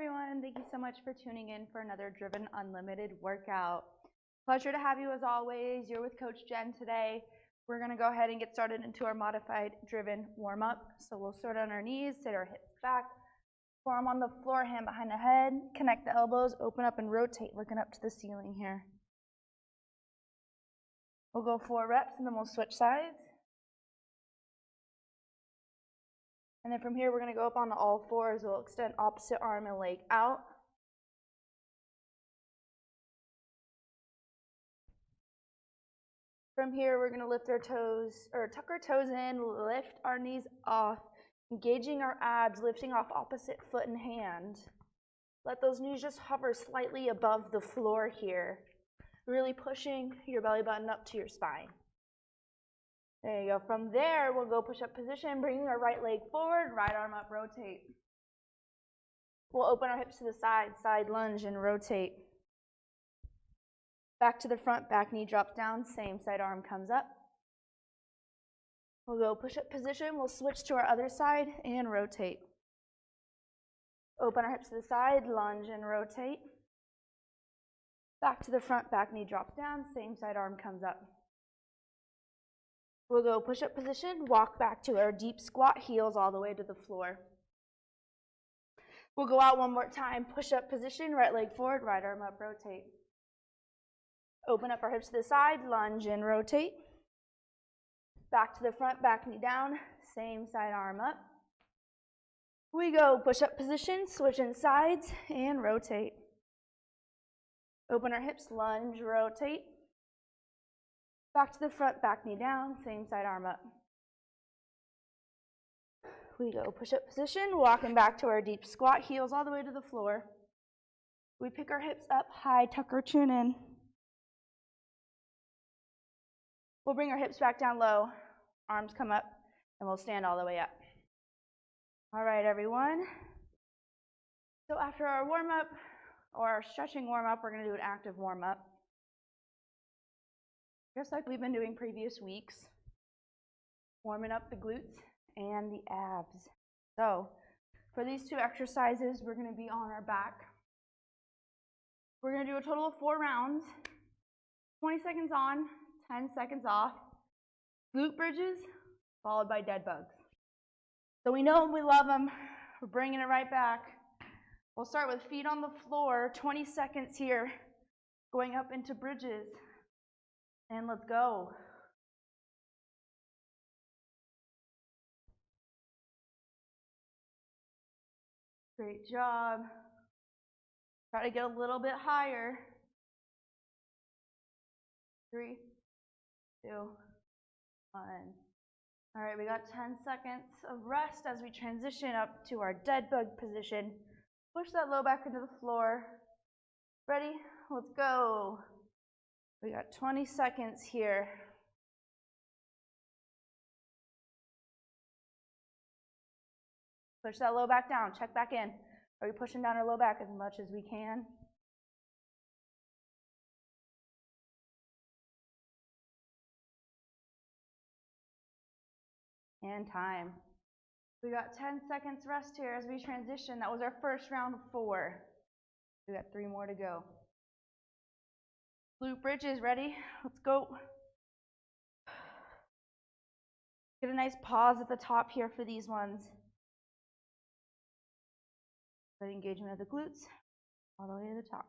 everyone. Thank you so much for tuning in for another DRVN Unlimited workout. Pleasure to have you as always. You're with Coach Jen today. We're going to go ahead and get started into our modified DRVN warm-up. So we'll start on our knees, sit our hips back, forearm on the floor, hand behind the head, connect the elbows, open up and rotate, looking up to the ceiling here. We'll go 4 reps and then we'll switch sides. And then from here, we're going to go up on all fours. We'll extend opposite arm and leg out. From here, we're going to lift our toes, or tuck our toes in, lift our knees off, engaging our abs, lifting off opposite foot and hand. Let those knees just hover slightly above the floor here, really pushing your belly button up to your spine. There you go. From there, we'll go push-up position, bringing our right leg forward, right arm up, rotate. We'll open our hips to the side, side lunge, and rotate. Back to the front, back knee drops down, same side arm comes up. We'll go push-up position, we'll switch to our other side and rotate. Open our hips to the side, lunge and rotate. Back to the front, back knee drops down, same side arm comes up. We'll go push-up position, walk back to our deep squat, heels all the way to the floor. We'll go out one more time, push-up position, right leg forward, right arm up, rotate. Open up our hips to the side, lunge and rotate. Back to the front, back knee down, same side arm up. We go push-up position, switch in sides and rotate. Open our hips, lunge, rotate. Back to the front, back knee down, same side arm up. We go push-up position, walking back to our deep squat, heels all the way to the floor. We pick our hips up high, tuck our chin in. We'll bring our hips back down low, arms come up, and we'll stand all the way up. All right, everyone. So after our warm-up, or our stretching warm-up, we're going to do an active warm-up. Just like we've been doing previous weeks, warming up the glutes and the abs. So for these 2 exercises, we're going to be on our back. We're going to do a total of 4 rounds, 20 seconds on, 10 seconds off, glute bridges, followed by dead bugs. So we know we love them. We're bringing it right back. We'll start with feet on the floor, 20 seconds here, going up into bridges. And let's go. Great job. Try to get a little bit higher. 3, 2, 1. All right, we got 10 seconds of rest as we transition up to our dead bug position. Push that low back into the floor. Ready? Let's go. We got 20 seconds here. Push that low back down, check back in. Are we pushing down our low back as much as we can? And time. We got 10 seconds rest here as we transition. That was our first round of 4. We got 3 more to go. Glute bridges, ready? Let's go. Get a nice pause at the top here for these ones. Good engagement of the glutes all the way to the top.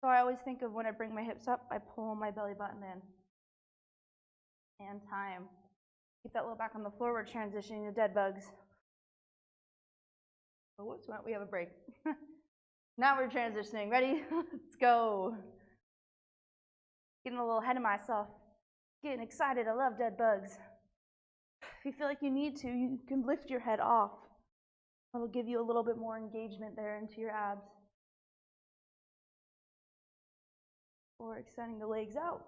So I always think of when I bring my hips up, I pull my belly button in. And time. Keep that low back on the floor. We're transitioning to dead bugs. Oh, whoops, we have a break. Now we're transitioning. Ready? Let's go. Getting a little ahead of myself. Getting excited. I love dead bugs. If you feel like you need to, you can lift your head off. That'll give you a little bit more engagement there into your abs. Or extending the legs out.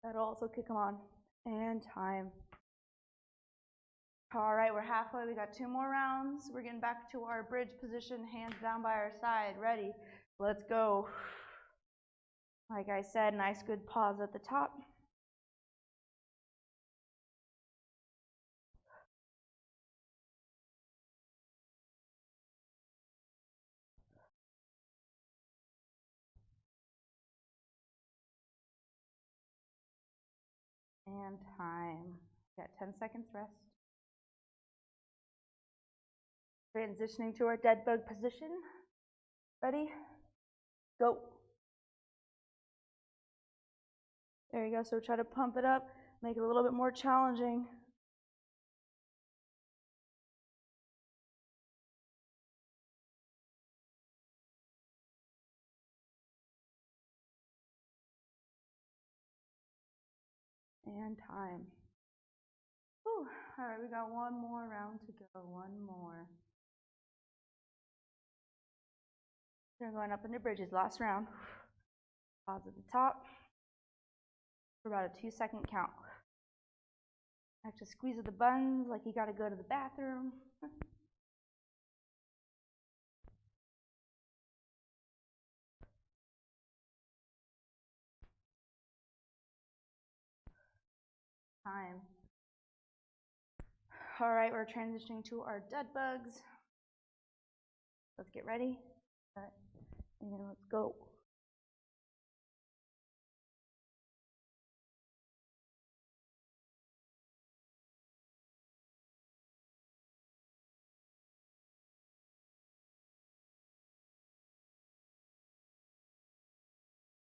That'll also kick them on. And time. All right, we're halfway. We got 2 more rounds. We're getting back to our bridge position, hands down by our side. Ready? Let's go. Like I said, nice good pause at the top. And time. Got 10 seconds rest. Transitioning to our dead bug position. Ready? Go. There you go. So try to pump it up, make it a little bit more challenging. And time. Whew. All right, we got one more round to go. One more. We're going up into bridges. Last round. Pause at the top for about a 2-second count. Actually, squeeze of the buns like you got to go to the bathroom. Time. All right, we're transitioning to our dead bugs. Let's get ready. All right, and then let's go.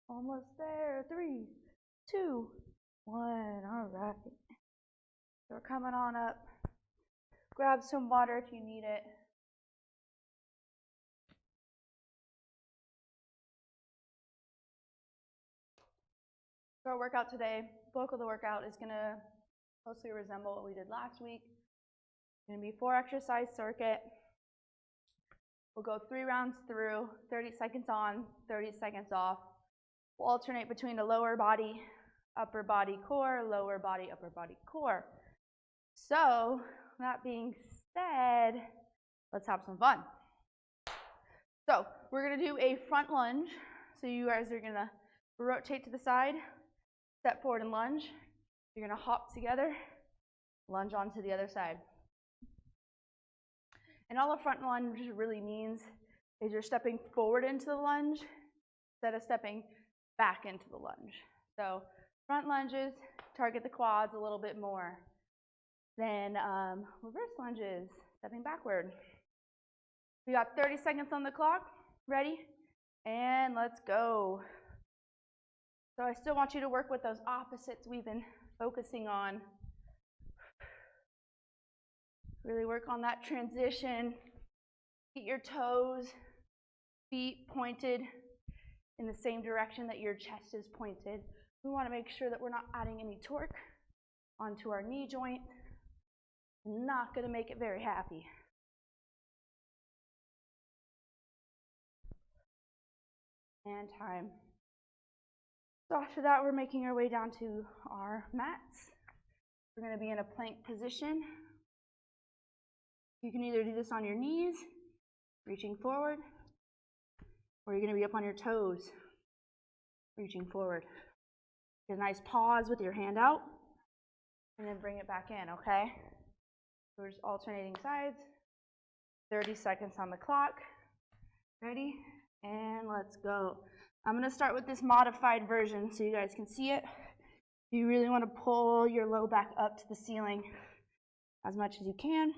Almost there. 3, 2, 1. All right. So we're coming on up. Grab some water if you need it. So our workout today, bulk of the workout is going to mostly resemble what we did last week. It's going to be 4 exercise circuit. We'll go 3 rounds through, 30 seconds on, 30 seconds off. We'll alternate between the lower body, upper body, core, lower body, upper body, core. So that being said, let's have some fun. So we're going to do a front lunge. So you guys are going to rotate to the side, step forward and lunge. You're going to hop together, lunge onto the other side. And all a front lunge really means is you're stepping forward into the lunge instead of stepping back into the lunge. So front lunges target the quads a little bit more than reverse lunges, stepping backward. We got 30 seconds on the clock. Ready? And let's go. So I still want you to work with those opposites we've been focusing on. Really work on that transition. Keep your toes, feet pointed in the same direction that your chest is pointed. We want to make sure that we're not adding any torque onto our knee joint. Not going to make it very happy. And time. So after that, we're making our way down to our mats. We're going to be in a plank position. You can either do this on your knees, reaching forward, or you're going to be up on your toes, reaching forward. Get a nice pause with your hand out, and then bring it back in, okay? So we're just alternating sides. 30 seconds on the clock. Ready? And let's go. I'm going to start with this modified version so you guys can see it. You really want to pull your low back up to the ceiling as much as you can.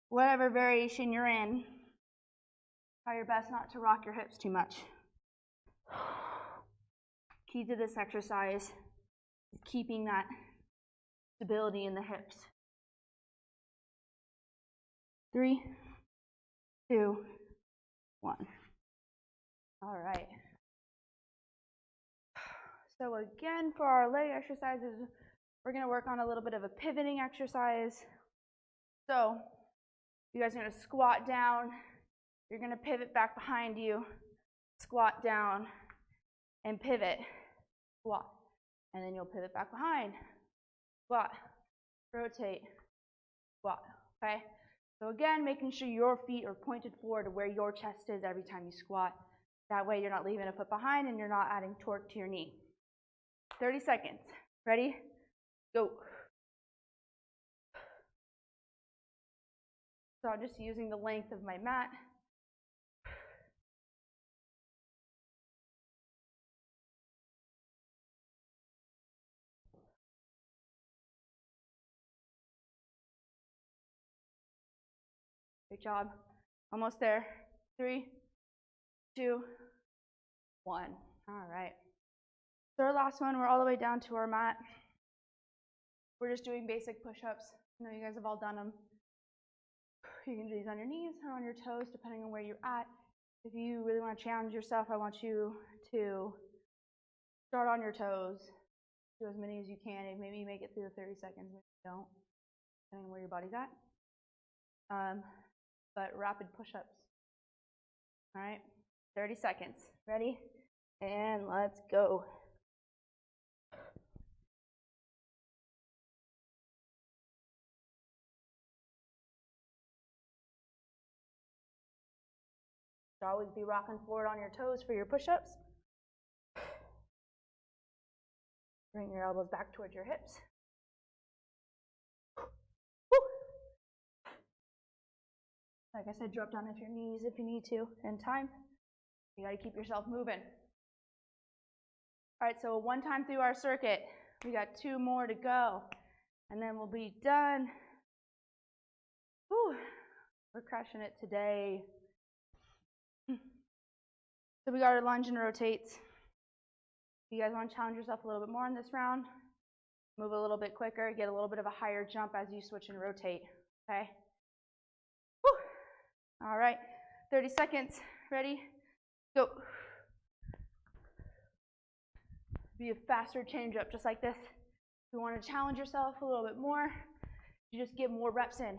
Whatever variation you're in, try your best not to rock your hips too much. Key to this exercise is keeping that stability in the hips. 3, 2, 1. All right. So again, for our leg exercises, we're going to work on a little bit of a pivoting exercise. So you guys are going to squat down. You're going to pivot back behind you, squat down, and pivot, squat. And then you'll pivot back behind, squat, rotate, squat, okay? So again, making sure your feet are pointed forward to where your chest is every time you squat. That way you're not leaving a foot behind and you're not adding torque to your knee. 30 seconds. Ready? Go. So I'm just using the length of my mat. Great job. Almost there. 3, 2, 1. All right. So our last one, we're all the way down to our mat. We're just doing basic push-ups. I know you guys have all done them. You can do these on your knees or on your toes, depending on where you're at. If you really want to challenge yourself, I want you to start on your toes. Do as many as you can, and maybe make it through the 30 seconds. Maybe you don't, depending on where your body's at. But rapid push-ups. All right, 30 seconds. Ready? And let's go. Should always be rocking forward on your toes for your push-ups. Bring your elbows back towards your hips. Woo. Like I said, drop down at your knees if you need to. In time, you got to keep yourself moving. All right, so one time through our circuit. We got 2 more to go, and then we'll be done. Whew. We're crushing it today. So we got our lunge and rotates. If you guys want to challenge yourself a little bit more in this round, move a little bit quicker, get a little bit of a higher jump as you switch and rotate, okay? Whew. All right, 30 seconds. Ready? Go. Be a faster change up, just like this. If you want to challenge yourself a little bit more, you just get more reps in.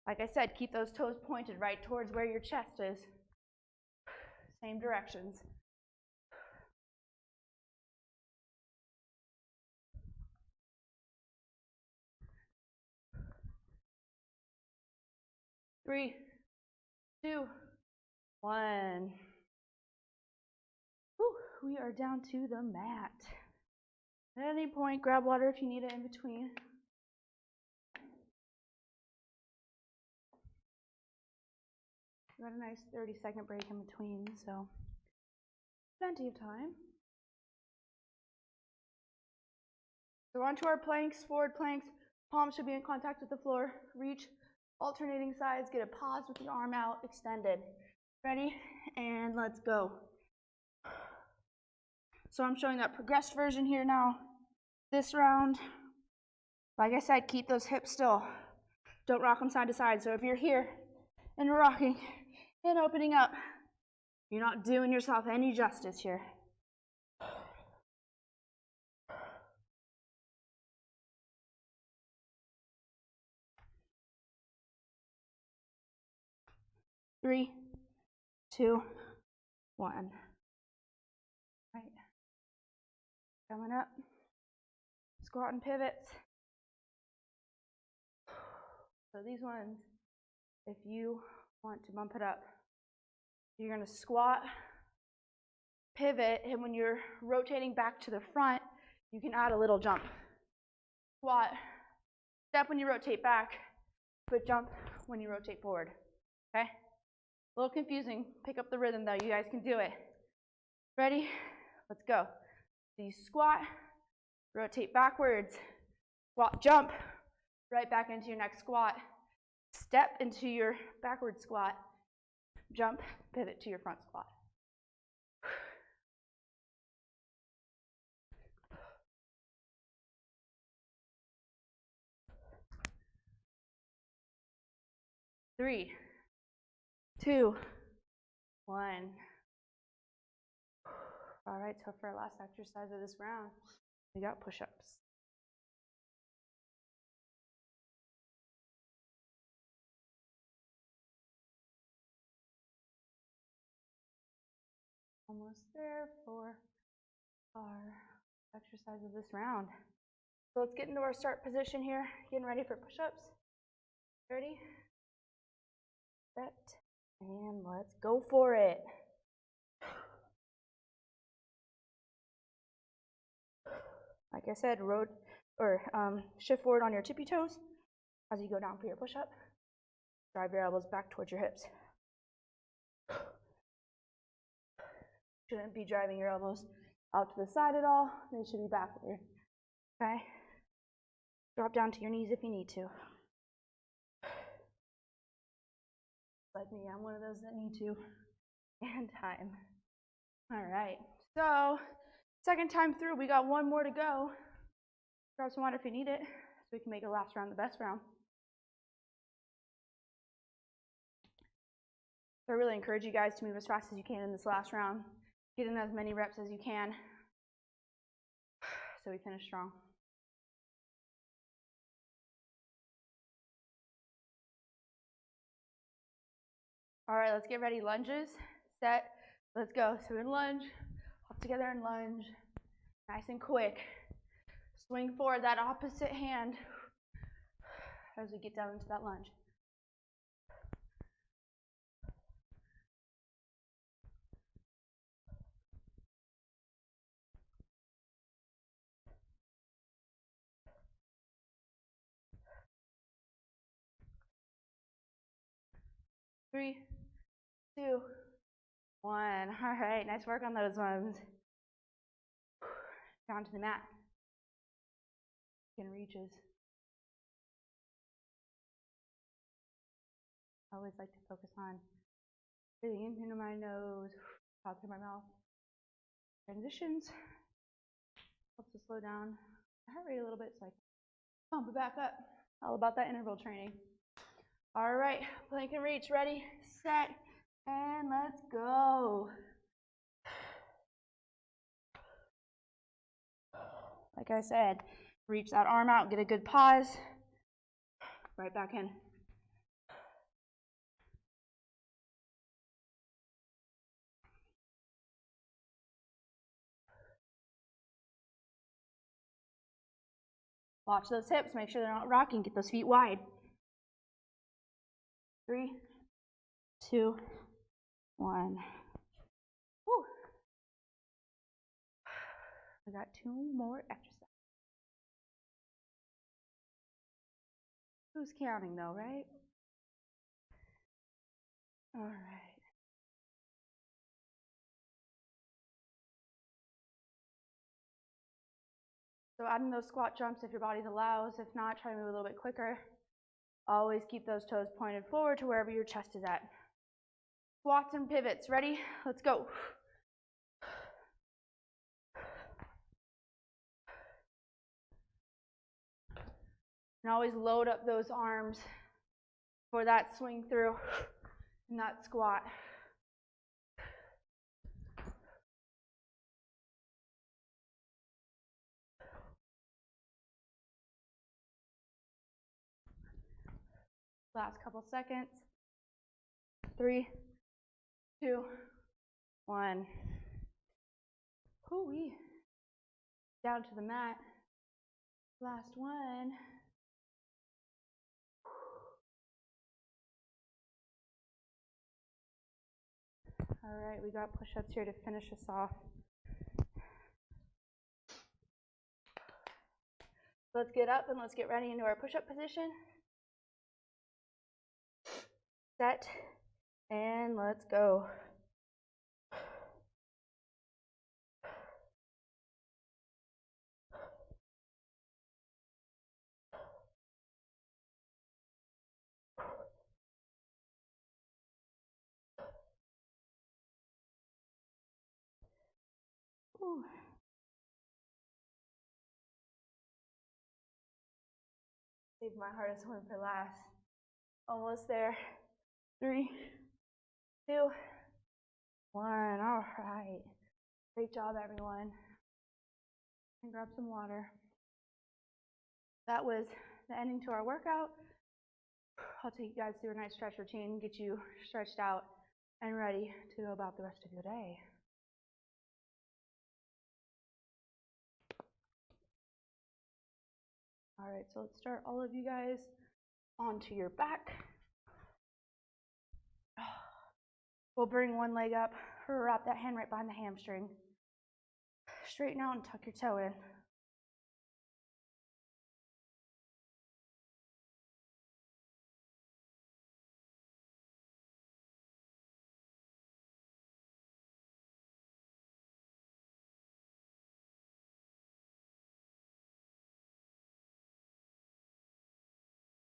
Like I said, keep those toes pointed right towards where your chest is. Same directions. Three, 2, 1. Whew, we are down to the mat. At any point, grab water if you need it in between. We got a nice 30-second break in between, so plenty of time. So on to our planks, forward planks. Palms should be in contact with the floor. Reach, alternating sides, get a pause with the arm out, extended. Ready? And let's go. So I'm showing that progressed version here now. This round, like I said, keep those hips still. Don't rock them side to side. So if you're here and you're rocking and opening up, you're not doing yourself any justice here. Three, 2, 1. Right. Coming up. Squat and pivots. So these ones, if you want to bump it up, you're going to squat, pivot, and when you're rotating back to the front, you can add a little jump. Squat, step when you rotate back, but jump when you rotate forward. Okay? A little confusing. Pick up the rhythm though. You guys can do it. Ready? Let's go. So you squat, rotate backwards, squat, jump, right back into your next squat, step into your backward squat, jump, pivot to your front squat. Three, 2, 1. All right, so for our last exercise of this round, we got push-ups. Almost there for our exercise of this round. So let's get into our start position here, getting ready for push-ups. Ready, set, and let's go for it. Like I said, shift forward on your tippy toes as you go down for your push-up. Drive your elbows back towards your hips. Shouldn't be driving your elbows out to the side at all. They should be backward. Okay? Drop down to your knees if you need to. like me, I'm one of those that need to, and time. All right, so second time through, we got one more to go. Grab some water if you need it, so we can make the last round the best round. So I really encourage you guys to move as fast as you can in this last round. Get in as many reps as you can, so we finish strong. All right, let's get ready. Lunges, set, let's go. So in lunge, hop together and lunge, nice and quick. Swing forward that opposite hand as we get down into that lunge. Three, two, one. All right, nice work on those ones. Down to the mat. Chin reaches. I always like to focus on breathing in through my nose, out through my mouth. Transitions. Helps to slow down my heart rate a little bit so I can pump it back up. All about that interval training. All right, plank and reach. Ready, set, and let's go. Like I said, reach that arm out, get a good pause. Right back in. Watch those hips, make sure they're not rocking, get those feet wide. 3, 2, 1. Woo. We got 2 more exercises. Who's counting though, right? All right. So adding those squat jumps if your body allows. If not, try to move a little bit quicker. Always keep those toes pointed forward to wherever your chest is at. Squats and pivots. Ready? Let's go. And always load up those arms for that swing through and that squat. Last couple seconds. 3, 2, 1. Hoo-wee. Down to the mat. Last one. All right, we got push-ups here to finish us off. Let's get up and let's get ready into our push-up position. Set, and let's go. Ooh. Save my hardest one for last. Almost there. 3, 2, 1. All right. Great job, everyone. And grab some water. That was the ending to our workout. I'll take you guys through a nice stretch routine, get you stretched out and ready to go about the rest of your day. All right, so let's start all of you guys onto your back. We'll bring one leg up, wrap that hand right behind the hamstring. Straighten out and tuck your toe in.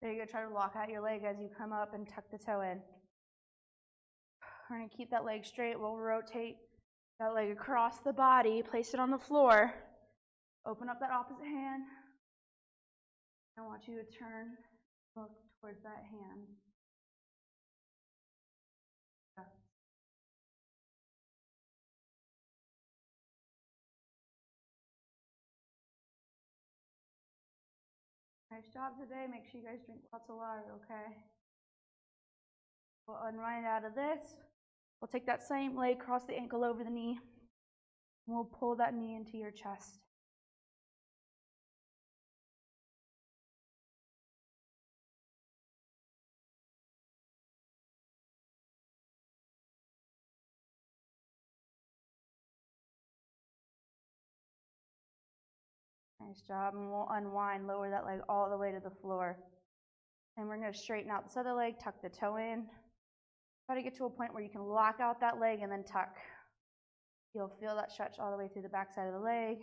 There you go, try to lock out your leg as you come up and tuck the toe in. We're going to keep that leg straight. We'll rotate that leg across the body, place it on the floor. Open up that opposite hand. I want you to turn, look towards that hand. Nice job today. Make sure you guys drink lots of water, okay? We'll unwind out of this. We'll take that same leg, cross the ankle over the knee. And we'll pull that knee into your chest. Nice job. And we'll unwind, lower that leg all the way to the floor. And we're going to straighten out this other leg, tuck the toe in. Try to get to a point where you can lock out that leg and then tuck. You'll feel that stretch all the way through the back side of the leg.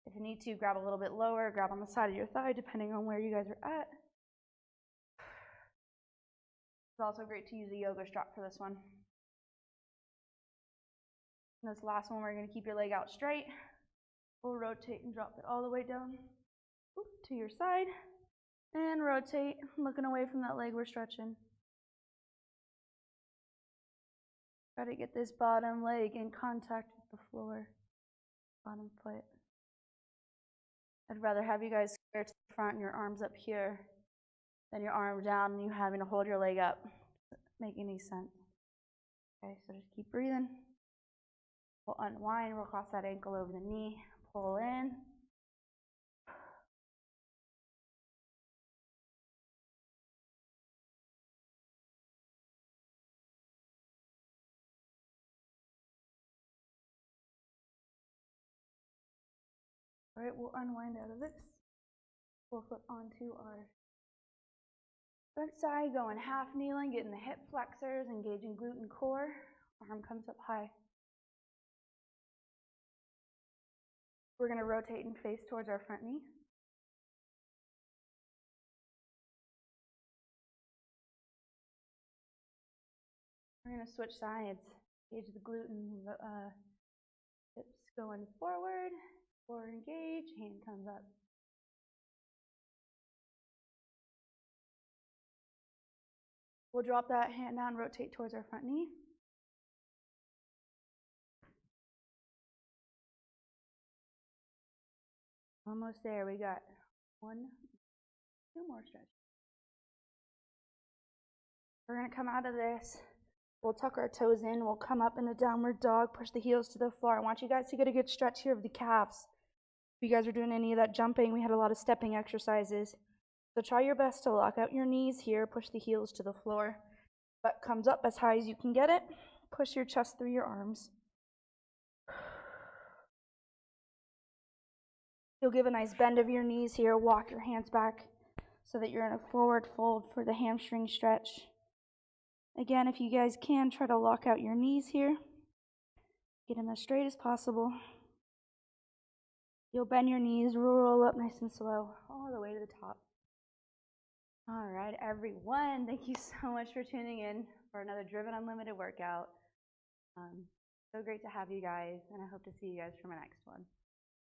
If you need to, grab a little bit lower, grab on the side of your thigh, depending on where you guys are at. It's also great to use a yoga strap for this one. And this last one, we're going to keep your leg out straight. We'll rotate and drop it all the way down to your side. And rotate, looking away from that leg we're stretching. Try to get this bottom leg in contact with the floor, bottom foot. I'd rather have you guys square to the front and your arms up here than your arm down and you having to hold your leg up. Doesn't make any sense. Okay, so just keep breathing. We'll unwind, we'll cross that ankle over the knee, pull in. All right, we'll unwind out of this. We'll flip onto our front side, going half kneeling, getting the hip flexors, engaging glute and core. Arm comes up high. We're going to rotate and face towards our front knee. We're going to switch sides. Engage the glute and the hips going forward. Forward engage, hand comes up. We'll drop that hand down, rotate towards our front knee. Almost there. We got 1, 2 more stretches. We're going to come out of this. We'll tuck our toes in. We'll come up in a downward dog, push the heels to the floor. I want you guys to get a good stretch here of the calves. If you guys are doing any of that jumping, we had a lot of stepping exercises. So try your best to lock out your knees here, push the heels to the floor. Butt comes up as high as you can get it. Push your chest through your arms. You'll give a nice bend of your knees here. Walk your hands back so that you're in a forward fold for the hamstring stretch. Again, if you guys can, try to lock out your knees here. Get them as straight as possible. You'll bend your knees, roll up nice and slow, all the way to the top. All right, everyone, thank you so much for tuning in for another DRVN Unlimited workout. So great to have you guys, and I hope to see you guys for my next one.